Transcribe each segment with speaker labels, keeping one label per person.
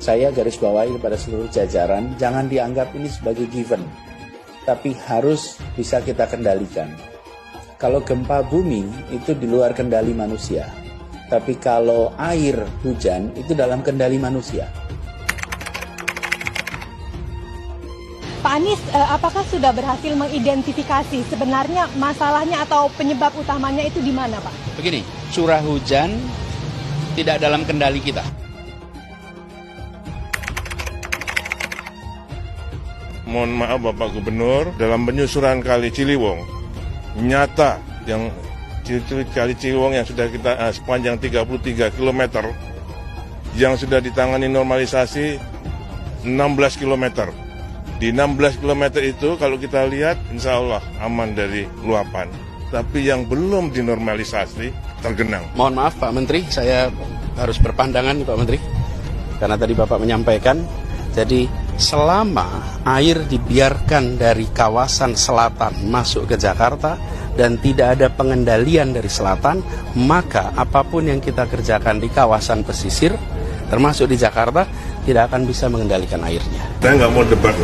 Speaker 1: Saya garis bawahi kepada seluruh jajaran, jangan dianggap ini sebagai given, tapi harus bisa kita kendalikan. Kalau gempa bumi itu di luar kendali manusia, tapi kalau air hujan itu dalam kendali manusia.
Speaker 2: Pak Anies, apakah sudah berhasil mengidentifikasi sebenarnya masalahnya atau penyebab utamanya itu di mana, Pak?
Speaker 1: Begini, curah hujan tidak dalam kendali kita.
Speaker 3: Mohon maaf Bapak Gubernur, dalam penyusuran Kali Ciliwung, nyata yang Kali Ciliwung yang sudah kita sepanjang 33 km, yang sudah ditangani normalisasi 16 km. Di 16 km itu kalau kita lihat insya Allah aman dari luapan. Tapi yang belum dinormalisasi tergenang.
Speaker 1: Mohon maaf Pak Menteri, saya harus berpandangan Pak Menteri. Karena tadi Bapak menyampaikan, jadi selama air dibiarkan dari kawasan selatan masuk ke Jakarta dan tidak ada pengendalian dari selatan, maka apapun yang kita kerjakan di kawasan pesisir, termasuk di Jakarta, tidak akan bisa mengendalikan airnya.
Speaker 3: Saya nggak mau debat,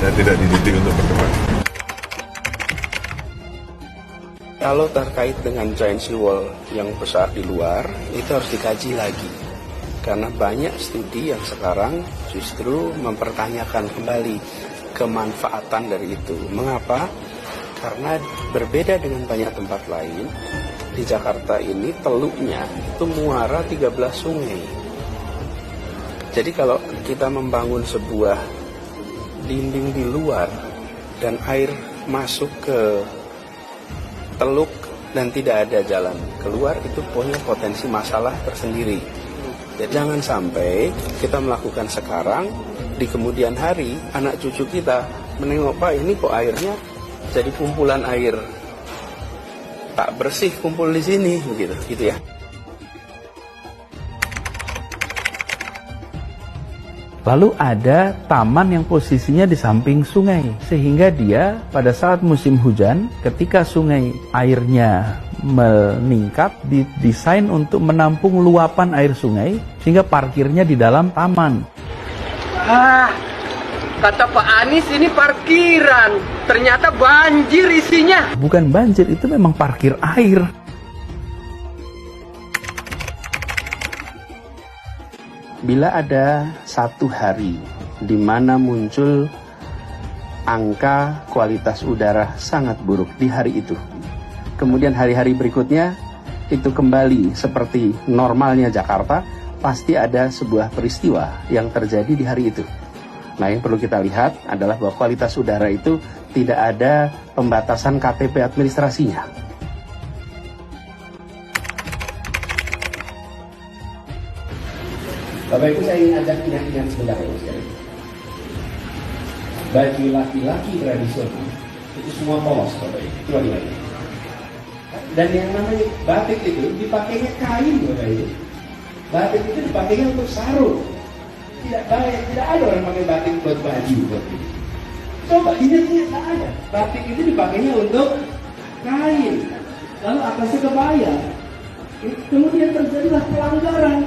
Speaker 3: saya tidak dididik untuk berdebat.
Speaker 1: Kalau terkait dengan giant seawall yang besar di luar, itu harus dikaji lagi. Karena banyak studi yang sekarang justru mempertanyakan kembali kemanfaatan dari itu. Mengapa? Karena berbeda dengan banyak tempat lain, di Jakarta ini teluknya itu muara 13 sungai. Jadi kalau kita membangun sebuah dinding di luar dan air masuk ke teluk dan tidak ada jalan keluar, itu punya potensi masalah tersendiri. Jadi jangan sampai kita melakukan sekarang, di kemudian hari anak cucu kita menengok, Pak ini kok airnya jadi kumpulan air tak bersih kumpul di sini, gitu ya.
Speaker 4: Lalu ada taman yang posisinya di samping sungai, sehingga dia pada saat musim hujan, ketika sungai airnya meningkat, didesain untuk menampung luapan air sungai, sehingga parkirnya di dalam taman.
Speaker 5: Kata Pak Anies ini parkiran, ternyata banjir isinya.
Speaker 4: Bukan banjir, itu memang parkir air.
Speaker 1: Bila ada satu hari di mana muncul angka kualitas udara sangat buruk di hari itu, kemudian hari-hari berikutnya itu kembali seperti normalnya Jakarta, pasti ada sebuah peristiwa yang terjadi di hari itu. Nah, yang perlu kita lihat adalah bahwa kualitas udara itu tidak ada pembatasan KTP administrasinya.
Speaker 6: Bapak Ibu, saya ingin ajak ingat-ingat sebentar ya sekali. Baju laki-laki tradisional itu semua polos, Bapak Ibu. Coba lihat. Dan yang namanya batik itu dipakainya kain, Bapak Ibu. Batik itu dipakainya untuk sarung. Tidak ada orang pakai batik buat baju, Bapak Ibu. Coba ingat-ingat, tak ada. Batik itu dipakainya untuk kain. Lalu atasnya kebaya. Kemudian terjadilah pelanggaran.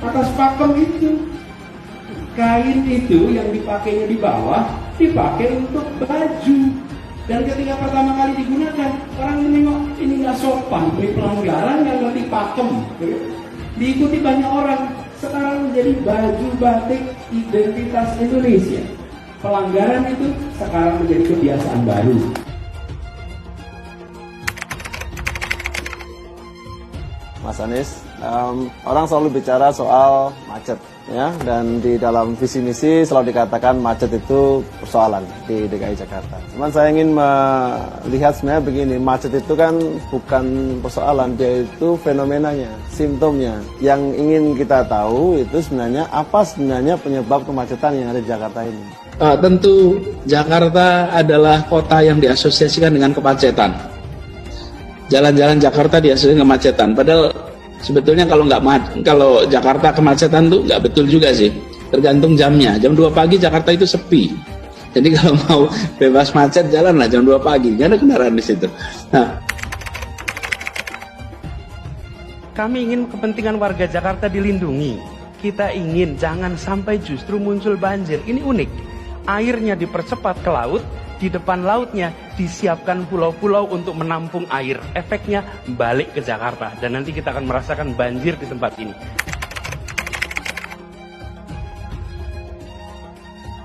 Speaker 6: Atas pakem itu, kain itu yang dipakainya di bawah dipakai untuk baju, dan ketika pertama kali digunakan orang menengok ini nggak sopan, ini pelanggaran yang ngerti pakem, diikuti banyak orang. Sekarang menjadi baju batik identitas Indonesia. Pelanggaran itu sekarang menjadi kebiasaan baru.
Speaker 7: Mas Anies, orang selalu bicara soal macet, ya, dan di dalam visi misi selalu dikatakan macet itu persoalan di DKI Jakarta. Cuman saya ingin melihat sebenarnya begini, macet itu kan bukan persoalan, dia itu fenomenanya, simptomnya. Yang ingin kita tahu itu sebenarnya apa sebenarnya penyebab kemacetan yang ada di Jakarta ini.
Speaker 6: Tentu Jakarta adalah kota yang diasosiasikan dengan kemacetan. Jalan-jalan Jakarta diasosiasikan kemacetan. Padahal sebetulnya kalau Jakarta kemacetan tuh nggak betul juga sih. Tergantung jamnya. Jam 2 pagi Jakarta itu sepi. Jadi kalau mau bebas macet jalanlah jam 2 pagi. Nggak ada kendaraan di situ. Nah,
Speaker 8: Kami ingin kepentingan warga Jakarta dilindungi. Kita ingin jangan sampai justru muncul banjir. Ini unik. Airnya dipercepat ke laut, di depan lautnya disiapkan pulau-pulau untuk menampung air. Efeknya balik ke Jakarta dan nanti kita akan merasakan banjir di tempat ini.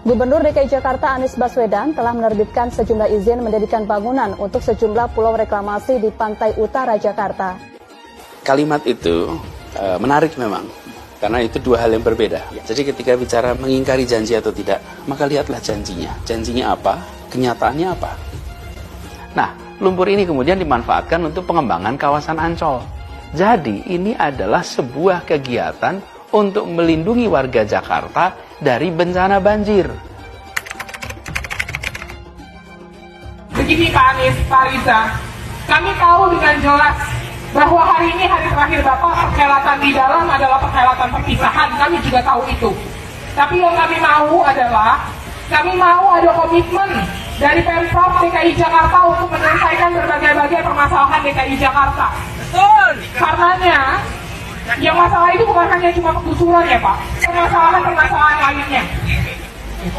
Speaker 9: Gubernur DKI Jakarta Anies Baswedan telah menerbitkan sejumlah izin mendirikan bangunan untuk sejumlah pulau reklamasi di pantai utara Jakarta.
Speaker 1: Kalimat itu menarik memang, karena itu dua hal yang berbeda. Jadi ketika bicara mengingkari janji atau tidak, maka lihatlah janjinya. Janjinya apa? Kenyataannya apa?
Speaker 4: Nah, lumpur ini kemudian dimanfaatkan untuk pengembangan kawasan Ancol. Jadi ini adalah sebuah kegiatan untuk melindungi warga Jakarta dari bencana banjir.
Speaker 10: Begini Pak Anies, Pak Riza, kami tahu dengan jelas bahwa hari ini hari terakhir Bapak perhelatan di dalam adalah perhelatan perpisahan, kami juga tahu itu. Tapi yang kami mau adalah, kami mau ada komitmen dari Pemprov DKI Jakarta untuk menyelesaikan berbagai permasalahan DKI Jakarta. Betul. Karenanya, yang masalah itu bukan hanya cuma penggusuran ya Pak, permasalahan lainnya.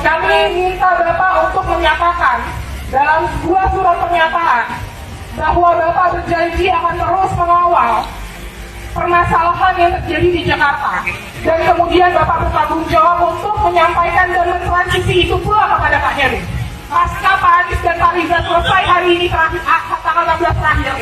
Speaker 10: Kami minta Bapak untuk menyatakan dalam sebuah surat pernyataan bahwa Bapak berjanji akan terus mengawal permasalahan yang terjadi di Jakarta. Dan kemudian Bapak bertanggung jawab untuk menyampaikan dan mentransisi itu pula kepada Pak Heru. Pasca Pak Anies dan Pak Riza selesai hari ini terakhir, tanggal 16 terakhir,